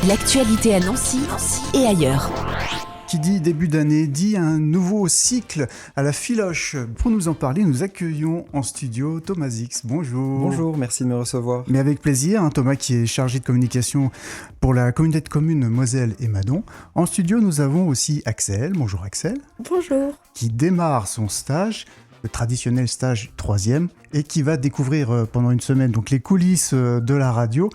L'actualité à Nancy et ailleurs. Qui dit début d'année dit un nouveau cycle à la Filoche. Pour nous en parler, nous accueillons en studio Thomas X. Bonjour. Bonjour, merci de me recevoir. Mais avec plaisir, Thomas qui est chargé de communication pour la communauté de communes Moselle et Madon. En studio, nous avons aussi Axel. Bonjour Axel. Bonjour. Qui démarre son stage, le traditionnel stage 3e, et qui va découvrir pendant une semaine donc les coulisses de la radio.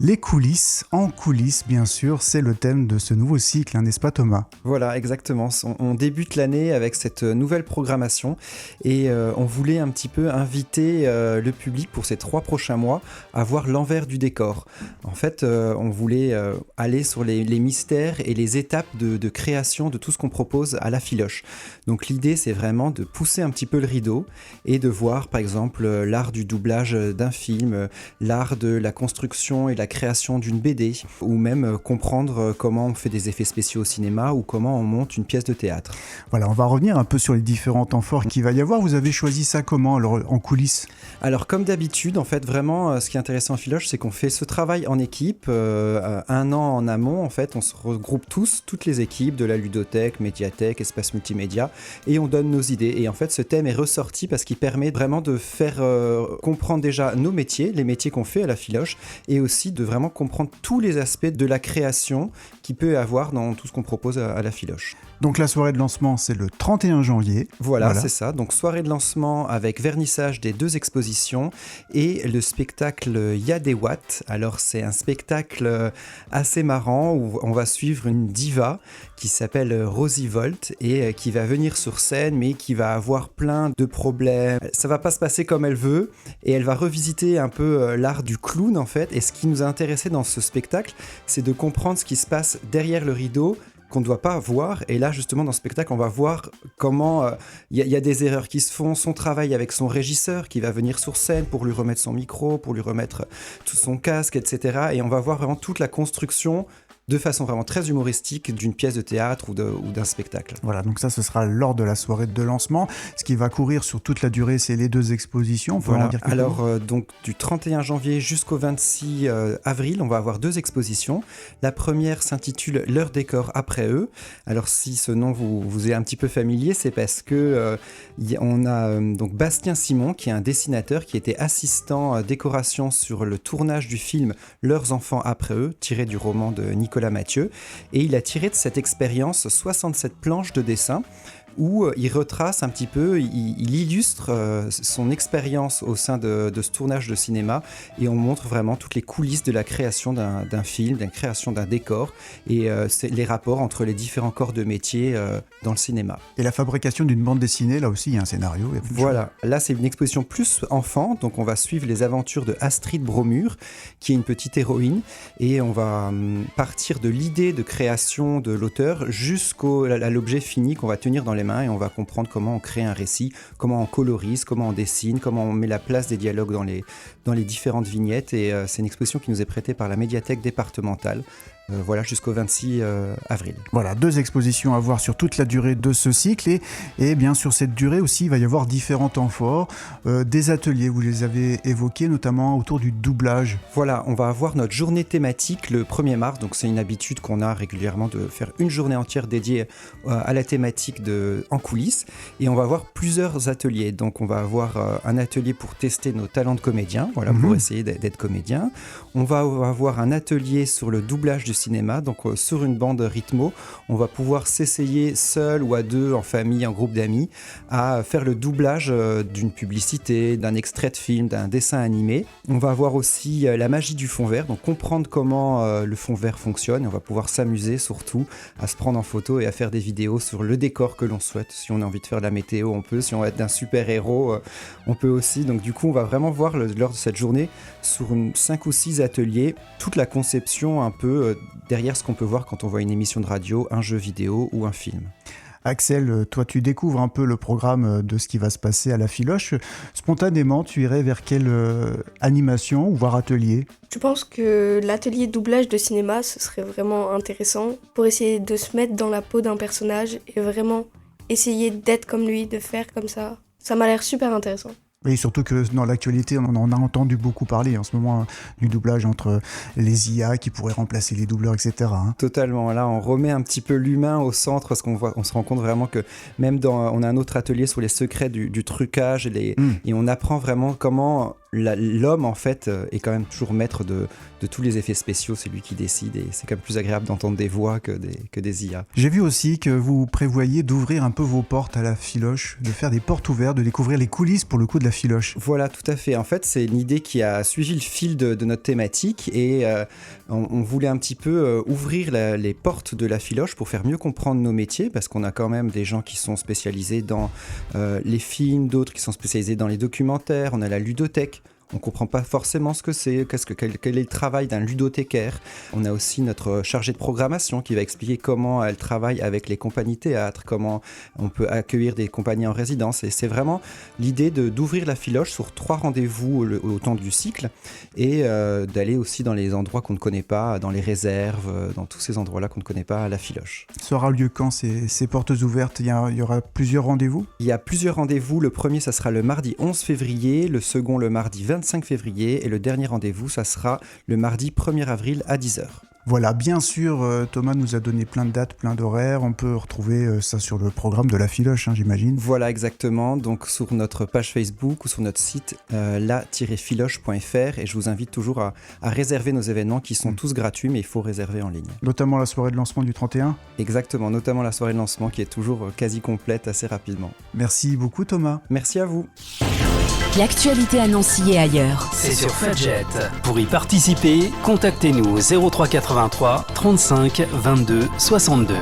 Les coulisses, en coulisses bien sûr, c'est le thème de ce nouveau cycle, n'est-ce pas Thomas ? Voilà, exactement. On débute l'année avec cette nouvelle programmation et on voulait un petit peu inviter le public pour ces 3 prochains mois à voir l'envers du décor. En fait, on voulait aller sur les mystères et les étapes de création de tout ce qu'on propose à la Filoche. Donc l'idée, c'est vraiment de pousser un petit peu le rideau et de voir par exemple l'art du doublage d'un film, l'art de la construction et la création d'une BD, ou même comprendre comment on fait des effets spéciaux au cinéma ou comment on monte une pièce de théâtre. Voilà, on va revenir un peu sur les différents temps forts qu'il va y avoir. Vous avez choisi ça comment, alors, en coulisses ? Alors comme d'habitude, en fait, vraiment, ce qui est intéressant en Filoche, c'est qu'on fait ce travail en équipe, 1 an en amont, en fait, on se regroupe toutes les équipes de la ludothèque, médiathèque, espace multimédia, et on donne nos idées. Et en fait, ce thème est ressorti parce qu'il permet vraiment de faire comprendre déjà nos métiers, les métiers qu'on fait à la Filoche, et aussi de vraiment comprendre tous les aspects de la création qu'il peut y avoir dans tout ce qu'on propose à la Filoche. Donc la soirée de lancement, c'est le 31 janvier. Voilà, c'est ça. Donc soirée de lancement avec vernissage des 2 expositions et le spectacle Y'a des watts. Alors c'est un spectacle assez marrant où on va suivre une diva qui s'appelle Rosie Volt et qui va venir sur scène mais qui va avoir plein de problèmes. Ça va pas se passer comme elle veut et elle va revisiter un peu l'art du clown en fait. Et ce qui nous a intéressé dans ce spectacle, c'est de comprendre ce qui se passe derrière le rideau qu'on ne doit pas voir. Et là, justement, dans ce spectacle, on va voir comment y a des erreurs qui se font, son travail avec son régisseur qui va venir sur scène pour lui remettre son micro, pour lui remettre tout son casque, etc. Et on va voir vraiment toute la construction de façon vraiment très humoristique d'une pièce de théâtre ou d'un spectacle. Voilà, donc ça, ce sera lors de la soirée de lancement. Ce qui va courir sur toute la durée, c'est les 2 expositions. Voilà. Alors, donc, du 31 janvier jusqu'au 26 avril, on va avoir 2 expositions. La première s'intitule « Leur décor après eux ». Alors, si ce nom vous est un petit peu familier, c'est parce que on a donc Bastien Simon, qui est un dessinateur, qui était assistant décoration sur le tournage du film « Leurs enfants après eux », tiré du roman de Nicolas Mathieu, et il a tiré de cette expérience 67 planches de dessin où il retrace un petit peu, il illustre son expérience au sein de ce tournage de cinéma et on montre vraiment toutes les coulisses de la création d'un film, de la création d'un décor et c'est les rapports entre les différents corps de métier dans le cinéma. Et la fabrication d'une bande dessinée, là aussi il y a un scénario. Voilà, là c'est une exposition plus enfant, donc on va suivre les aventures de Astrid Bromure, qui est une petite héroïne, et on va partir de l'idée de création de l'auteur jusqu'à l'objet fini qu'on va tenir dans les mains et on va comprendre comment on crée un récit, comment on colorise, comment on dessine, comment on met la place des dialogues dans les différentes vignettes et c'est une exposition qui nous est prêtée par la médiathèque départementale. Voilà, jusqu'au 26 avril. Voilà, 2 expositions à voir sur toute la durée de ce cycle et bien sur cette durée aussi, il va y avoir différents temps forts, des ateliers, vous les avez évoqués, notamment autour du doublage. Voilà, on va avoir notre journée thématique le 1er mars, donc c'est une habitude qu'on a régulièrement de faire une journée entière dédiée à la thématique en coulisses et on va avoir plusieurs ateliers. Donc on va avoir un atelier pour tester nos talents de comédien, voilà, pour essayer d'être comédien. On va avoir un atelier sur le doublage du cinéma, donc sur une bande rythmo, on va pouvoir s'essayer seul ou à 2, en famille, en groupe d'amis, à faire le doublage d'une publicité, d'un extrait de film, d'un dessin animé. On va avoir aussi la magie du fond vert, donc comprendre comment le fond vert fonctionne, et on va pouvoir s'amuser surtout à se prendre en photo et à faire des vidéos sur le décor que l'on souhaite. Si on a envie de faire de la météo, on peut. Si on veut être d'un super-héros, on peut aussi. Donc du coup, on va vraiment voir lors de cette journée, sur 5 ou 6 ateliers, toute la conception un peu derrière ce qu'on peut voir quand on voit une émission de radio, un jeu vidéo ou un film. Axel, toi tu découvres un peu le programme de ce qui va se passer à la Filoche. Spontanément, tu irais vers quelle animation ou voire atelier ? Je pense que l'atelier de doublage de cinéma, ce serait vraiment intéressant pour essayer de se mettre dans la peau d'un personnage et vraiment essayer d'être comme lui, de faire comme ça. Ça m'a l'air super intéressant. Et surtout que dans l'actualité, on en a entendu beaucoup parler en ce moment du doublage entre les IA qui pourraient remplacer les doubleurs, etc. Totalement. Là, on remet un petit peu l'humain au centre parce on se rend compte vraiment que même on a un autre atelier sur les secrets du trucage et on apprend vraiment comment l'homme en fait est quand même toujours maître de tous les effets spéciaux, c'est lui qui décide et c'est quand même plus agréable d'entendre des voix que des IA. J'ai vu aussi que vous prévoyez d'ouvrir un peu vos portes à la Filoche, de faire des portes ouvertes, de découvrir les coulisses pour le coup de la Filoche. Voilà, tout à fait. En fait, c'est une idée qui a suivi le fil de notre thématique et on voulait un petit peu ouvrir les portes de la Filoche pour faire mieux comprendre nos métiers parce qu'on a quand même des gens qui sont spécialisés dans les films, d'autres qui sont spécialisés dans les documentaires, on a la ludothèque. On ne comprend pas forcément ce que c'est, quel est le travail d'un ludothécaire. On a aussi notre chargée de programmation qui va expliquer comment elle travaille avec les compagnies théâtre, comment on peut accueillir des compagnies en résidence. Et c'est vraiment l'idée d'ouvrir la Filoche sur 3 rendez-vous au temps du cycle et d'aller aussi dans les endroits qu'on ne connaît pas, dans les réserves, dans tous ces endroits-là qu'on ne connaît pas à la Filoche. Ça aura lieu quand ces portes ouvertes? Il y aura plusieurs rendez-vous? Il y a plusieurs rendez-vous. Le premier, ça sera le mardi 11 février, le second, le mardi 25 février et le dernier rendez-vous, ça sera le mardi 1er avril à 10h. Voilà, bien sûr, Thomas nous a donné plein de dates, plein d'horaires. On peut retrouver ça sur le programme de la Filoche, j'imagine. Voilà, exactement. Donc sur notre page Facebook ou sur notre site la-filoche.fr et je vous invite toujours à réserver nos événements qui sont tous gratuits, mais il faut réserver en ligne. Notamment la soirée de lancement du 31 ? Exactement, notamment la soirée de lancement qui est toujours quasi complète assez rapidement. Merci beaucoup Thomas. Merci à vous. L'actualité à Nancy et ailleurs. C'est sur Fudget. Pour y participer, contactez-nous au 03 83 35 22 62.